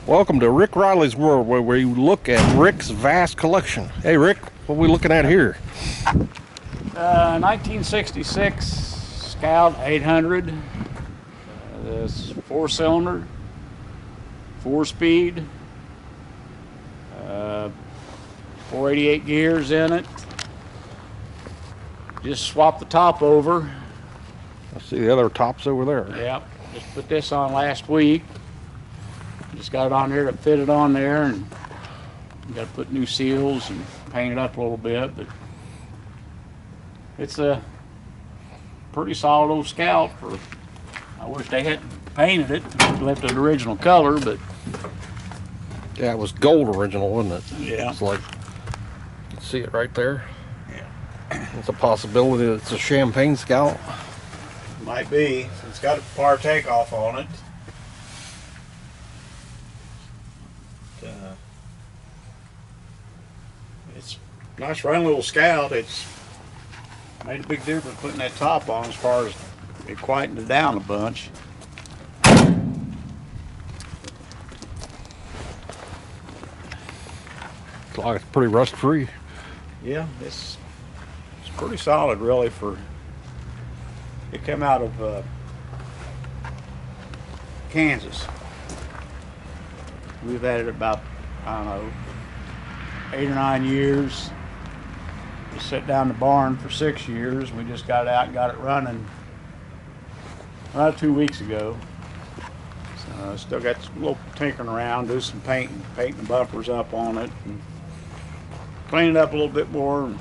Welcome to Rick Riley's World, where we look at Rick's vast collection. Hey Rick, what are we looking at here? 1966 Scout 800. This 4-cylinder, 4-speed, 488 gears in it. Just swap the top over. I see the other tops over there. Yep, just put this on last week. Just got it on there to fit it on there, and got to put new seals and paint it up a little bit. But it's a pretty solid old Scout. I wish they hadn't painted it, left it original color, but yeah, it was gold original, wasn't it? Yeah. It's like, you can see it right there. Yeah. It's a possibility that it's a champagne Scout. Might be. It's got a par takeoff on it. It's a nice running little Scout. It's made a big difference putting that top on as far as it quietened it down a bunch. It's like it's pretty rust free. Yeah, it's pretty solid really for it came out of Kansas. We've had it about, I don't know, 8 or 9 years. We set down the barn for 6 years. We just got it out and got it running about 2 weeks ago. So still got a little tinkering around, do some painting the bumpers up on it, and clean it up a little bit more, and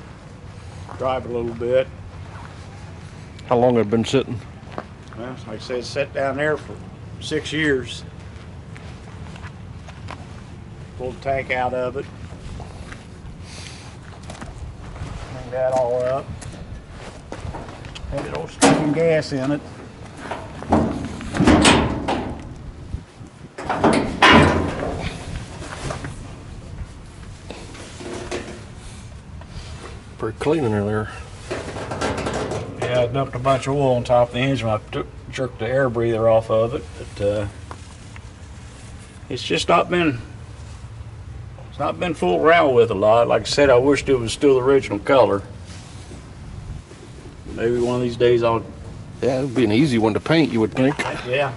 drive it a little bit. How long have it been sitting? Well, like I said, it's set down there for 6 years. Pulled the tank out of it. Cleaned that all up. Had it old stinking gas in it. Pretty clean in there. Yeah, I dumped a bunch of oil on top of the engine. I jerked the air breather off of it, but it's just not been fooled around with a lot. Like I said, I wished it was still the original color. Maybe one of these days I'll. Yeah, it'd be an easy one to paint, you would think. Yeah.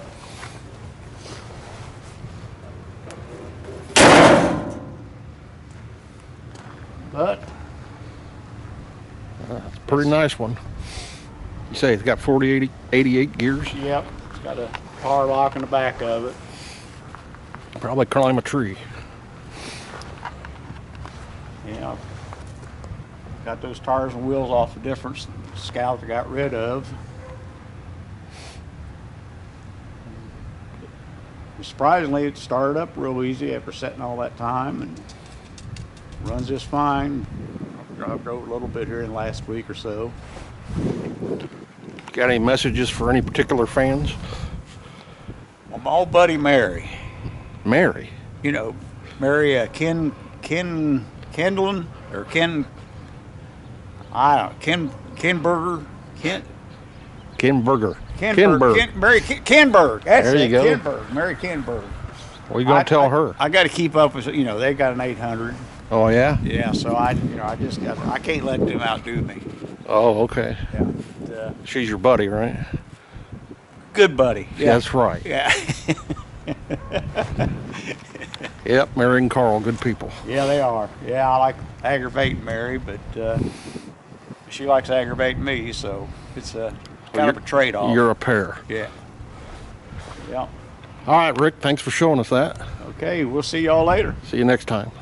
But It's a pretty nice one. You say it's got 88 gears? yep, it's got a power lock in the back of it. Probably climb a tree. Yeah. Got those tires and wheels off a different Scout I got rid of. Surprisingly, it started up real easy after setting all that time and runs just fine. I drove a little bit here in the last week or so. Got any messages for any particular fans? Well, my old buddy Mary. Mary? You know, Mary Kendlin or Ken. I don't know, Kenberger. Kenberger. Mary Kenberg. That's there you it. go. Kenberg. Mary Kenberg. What are you gonna tell her? I got to keep up with. You know, they got an 800. Oh yeah. Yeah. So I can't let them outdo me. Oh okay. Yeah. She's your buddy, right? Good buddy. Yeah. That's right. Yeah. Yep, Mary and Carl, good people. Yeah, they are. Yeah, I like aggravating Mary, but she likes aggravating me, so it's kind of a trade-off. You're a pair. Yeah. Yeah. All right, Rick, thanks for showing us that. Okay, we'll see y'all later. See you next time.